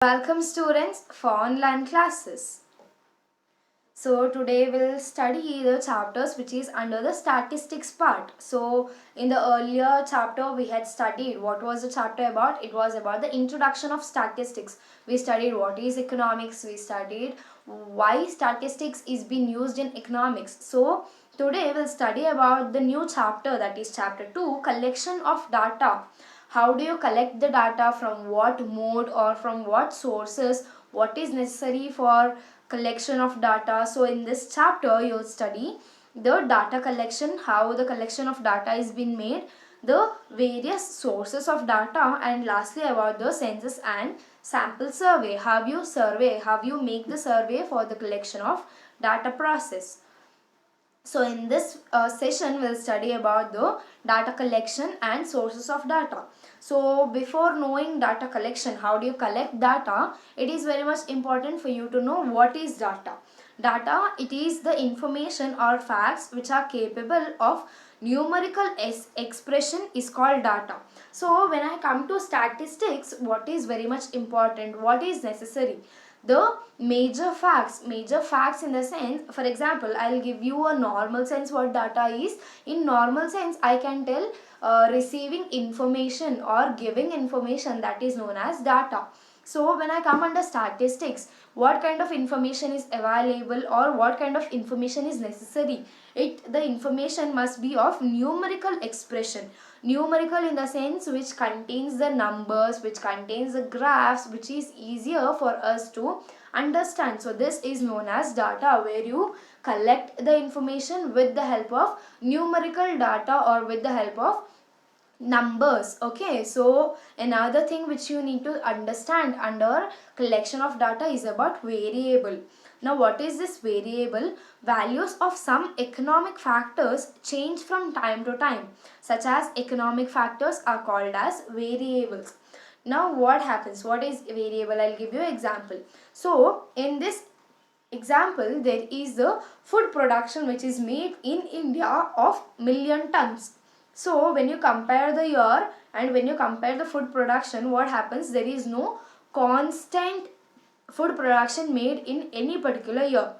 Welcome students for online classes. So today we'll study the chapters which is under the statistics part. So in the earlier chapter we had studied what was the chapter about? It was about the introduction of statistics. We studied what is economics, we studied why statistics is being used in economics. So today we'll study about the new chapter, that is chapter 2, collection of data. How do you collect the data, from what mode or from what sources, what is necessary for collection of data. So in this chapter you'll study the data collection, how the collection of data is being made, the various sources of data, and lastly about the census and sample survey, how you make the survey for the collection of data process. So in this session we'll study about the data collection and sources of data. So before knowing data collection, how do you collect data, it is very much important for you to know what is data. Data, it is the information or facts which are capable of numerical expression is called data. So when I come to statistics, what is very much important, what is necessary, the major facts in the sense, for example, I'll give you a normal sense what data is. In normal sense I can tell receiving information or giving information, that is known as data. So when I come under statistics, what kind of information is available or what kind of information is necessary, the information must be of numerical expression. Numerical in the sense which contains the numbers, which contains the graphs, which is easier for us to understand. So this is known as data, where you collect the information with the help of numerical data or with the help of numbers. Okay, so another thing which you need to understand under collection of data is about variable. Now what is this variable? Values of some economic factors change from time to time, such as economic factors are called as variables. Now what happens, what is variable? I'll give you an example. So in this example, there is the food production which is made in India of million tons. So when you compare the year and when you compare the food production, what happens? There is no constant food production made in any particular year.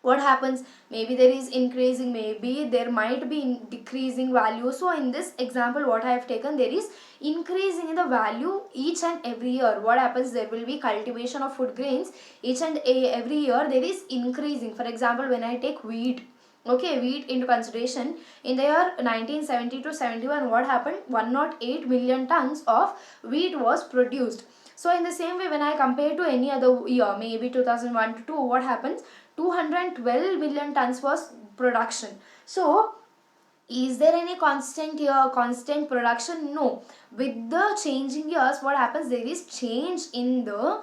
What happens? Maybe there is increasing, maybe there might be decreasing value. So in this example what I have taken, there is increasing in the value each and every year. What happens? There will be cultivation of food grains each and every year, there is increasing. For example, when I take wheat, okay, wheat into consideration, in the year 1970 to 71, what happened? 108 million tons of wheat was produced. So in the same way, when I compare to any other year, maybe 2001 to 2, what happens? 212 million tons was production. So is there any constant production? No. With the changing years, what happens? There is change in the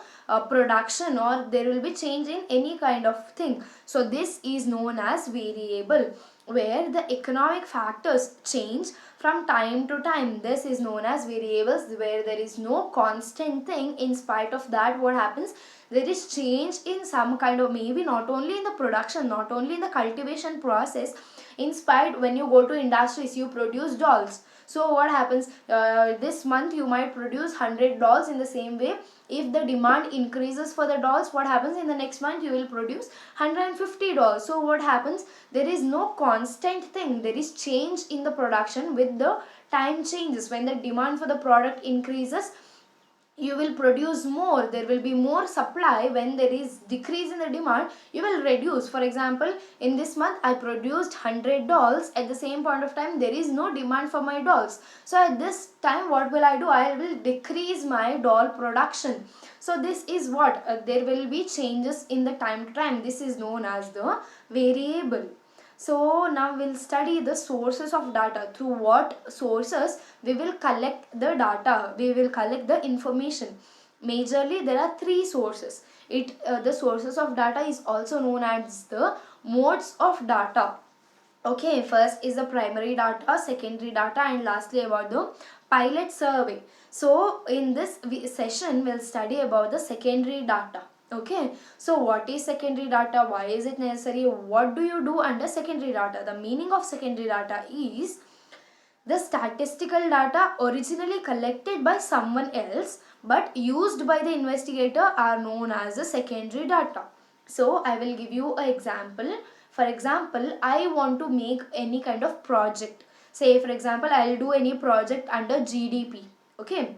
production, or there will be change in any kind of thing. So this is known as variable, where the economic factors change from time to time. This is known as variables, where there is no constant thing. In spite of that, what happens? There is change in some kind of, maybe not only in the production, not only in the cultivation process. In spite, when you go to industries, you produce dolls. So what happens? This month you might produce 100 dolls. In the same way, if the demand increases for the dolls, what happens? In the next month you will produce 150 dolls. So what happens? There is no constant thing. There is change in the production with the time changes. When the demand for the product increases, you will produce more, there will be more supply. When there is decrease in the demand, you will reduce. For example, in this month I produced 100 dolls, at the same point of time there is no demand for my dolls. So at this time what will I do? I will decrease my doll production. So this is what there will be changes in the time to time. This is known as the variable. So now we'll study the sources of data. Through what sources we will collect the data, we will collect the information. Majorly there are three sources. The sources of data is also known as the modes of data. Okay, first is the primary data, secondary data, and lastly about the pilot survey. So in this session we'll study about the secondary data. Okay, so what is secondary data? Why is it necessary? What do you do under secondary data? The meaning of secondary data is The statistical data originally collected by someone else but used by the investigator are known as the secondary data. So I will give you an example. For example, I want to make any kind of project. Say for example, I'll do any project under GDP. Okay,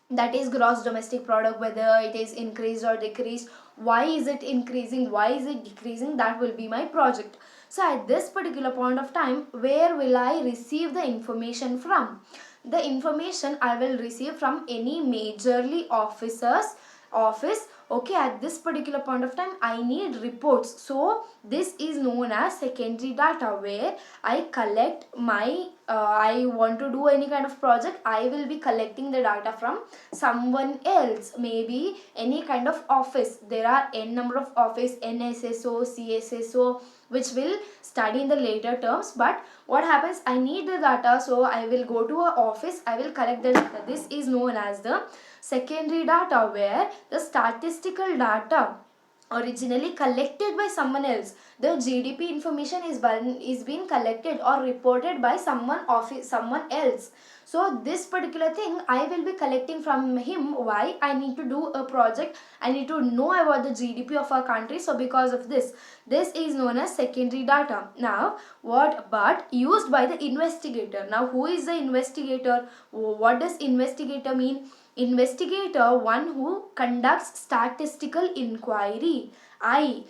that is gross domestic product, whether it is increased or decreased, why is it increasing, why is it decreasing, that will be my project. So at this particular point of time, where will I receive the information from? The information I will receive from any majorly officers office. Okay, at this particular point of time I need reports, so this is known as secondary data, where I collect my I want to do any kind of project, I will be collecting the data from someone else, maybe any kind of office. There are n number of office, NSSO, CSSO, which will study in the later terms. But what happens, I need the data, so I will go to a office, I will collect the data. This is known as the secondary data, where the statistical data originally collected by someone else, the GDP information is being collected or reported by someone else. So this particular thing I will be collecting from him. Why? I need to do a project, I need to know about the GDP of our country, so because of this is known as secondary data. Now what, but used by the investigator. Now who is the investigator? What does investigator mean? Investigator, one who conducts statistical inquiry. I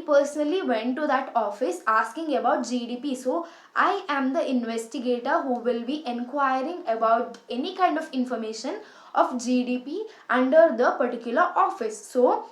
personally went to that office asking about GDP, so I am the investigator who will be inquiring about any kind of information of GDP under the particular office. So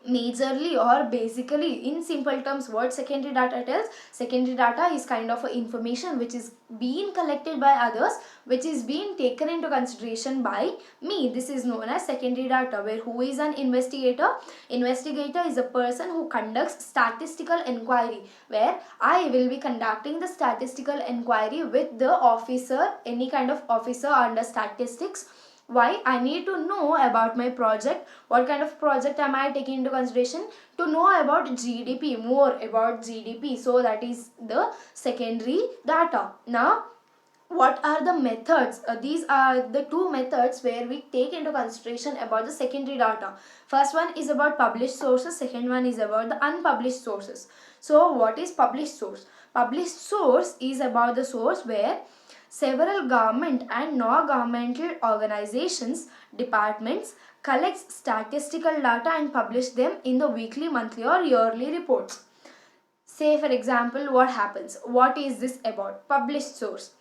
majorly or basically, in simple terms, what secondary data tells, secondary data is kind of a information which is being collected by others, which is being taken into consideration by me. This is known as secondary data. Where who is an investigator? Investigator is a person who conducts statistical inquiry, where I will be conducting the statistical inquiry with the officer, any kind of officer under statistics. Why? I need to know about my project, what kind of project am I taking into consideration, to know about GDP, more about GDP. So that is the secondary data. Now what are the methods? These are the two methods where we take into consideration about the secondary data. First one is about published sources, second one is about the unpublished sources. So what is published source? Published source is about the source where several government and non-governmental organizations, departments collects statistical data and publish them in the weekly, monthly or yearly reports. Say for example, what happens? What is this about? Published source.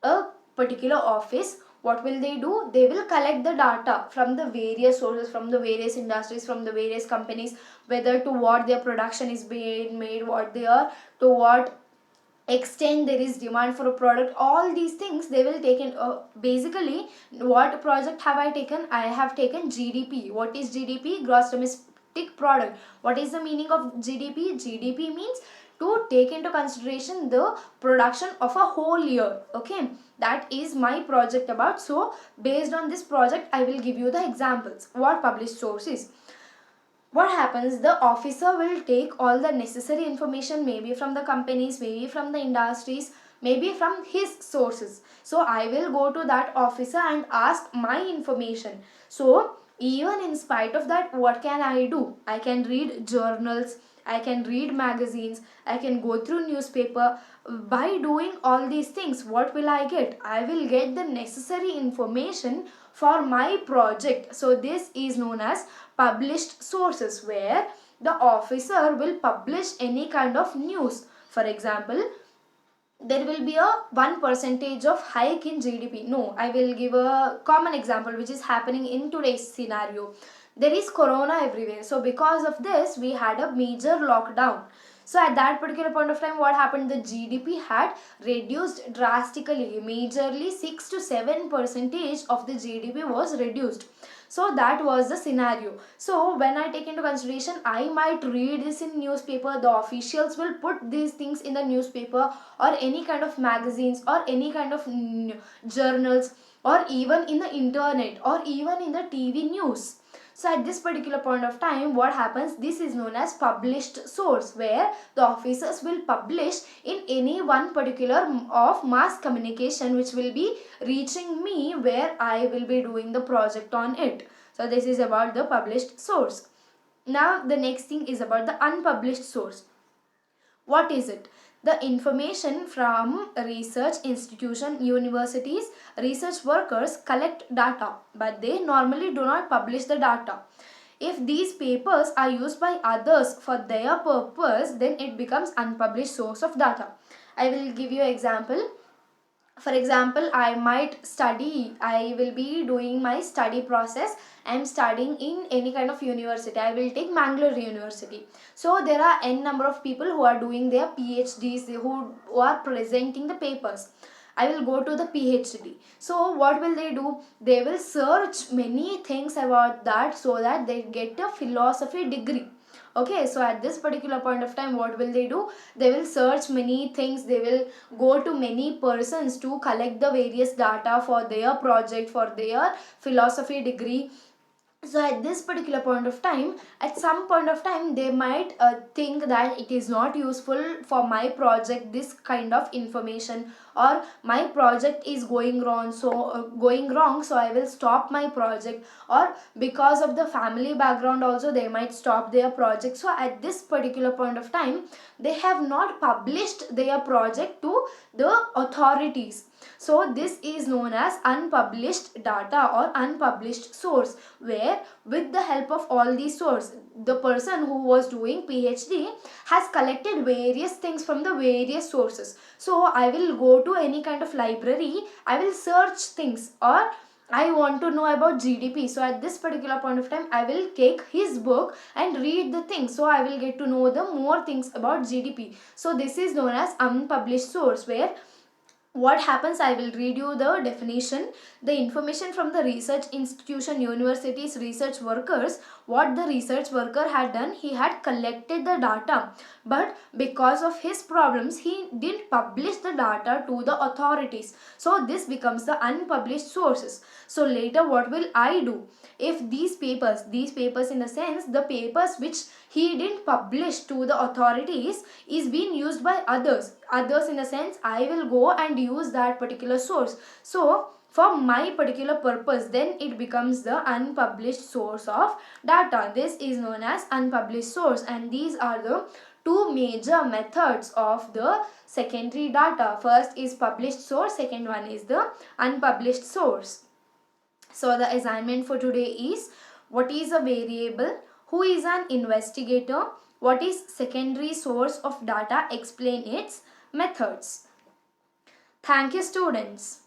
A particular office, what will they do? They will collect the data from the various sources, from the various industries, from the various companies, whether to what their production is being made, what they are, to what extent there is demand for a product. All these things they will take in. Basically, what project have I taken? I have taken GDP. What is GDP? Gross domestic product. What is the meaning of GDP? GDP means to take into consideration the production of a whole year. Okay, that is my project about. So based on this project I will give you the examples. What published source is? What happens, the officer will take all the necessary information, maybe from the companies, maybe from the industries, maybe from his sources. So I will go to that officer and ask my information. So even in spite of that, what can I do? I can read journals, I can read magazines, I can go through newspaper. By doing all these things, what will I get? I will get the necessary information for my project. So this is known as published sources, where the officer will publish any kind of news. For example, there will be a 1% of hike in GDP. No, I will give a common example which is happening in today's scenario. There is corona everywhere. So because of this, we had a major lockdown. So at that particular point of time, what happened? The GDP had reduced drastically. Majorly 6 to 7% of the GDP was reduced. So that was the scenario. So when I take into consideration, I might read this in newspaper. The officials will put these things in the newspaper or any kind of magazines or any kind of journals, or even in the internet or even in the TV news. So at this particular point of time, what happens, this is known as published source, where the officers will publish in any one particular of mass communication which will be reaching me, where I will be doing the project on it. So this is about the published source. Now the next thing is about the unpublished source. What is it? The information from research institution, universities, research workers collect data, but they normally do not publish the data. If these papers are used by others for their purpose, then it becomes unpublished source of data. I will give you an example. For example, I will be doing my study process. I am studying in any kind of university. I will take Mangalore University. So there are n number of people who are doing their PhDs, who are presenting the papers. I will go to the PhD. So what will they do? They will search many things about that, so that they get a philosophy degree. Okay, so at this particular point of time, what will they do? They will search many things. They will go to many persons to collect the various data for their project, for their philosophy degree. So at this particular point of time, at some point of time, they might think that it is not useful for my project, this kind of information, or my project is going wrong, so I will stop my project. Or because of the family background also, they might stop their project. So at this particular point of time, they have not published their project to the authorities. So this is known as unpublished data or unpublished source, where with the help of all these sources, the person who was doing PhD has collected various things from the various sources. So I will go to any kind of library, I will search things, or I want to know about GDP. So at this particular point of time, I will take his book and read the things. So I will get to know the more things about GDP. So this is known as unpublished source, where what happens, I will read you the definition. The information from the research institution, universities, research workers. What the research worker had done, he had collected the data, but because of his problems, he didn't publish the data to the authorities. So this becomes the unpublished sources. So later, what will I do? If these papers in the sense, the papers which he didn't publish to the authorities is being used by others in the sense, I will go and use that particular source. So for my particular purpose, then it becomes the unpublished source of data. This is known as unpublished source, and these are the two major methods of the secondary data. First is published source, second one is the unpublished source. So the assignment for today is, what is a variable, who is an investigator, what is secondary source of data, explain its methods. Thank you, students.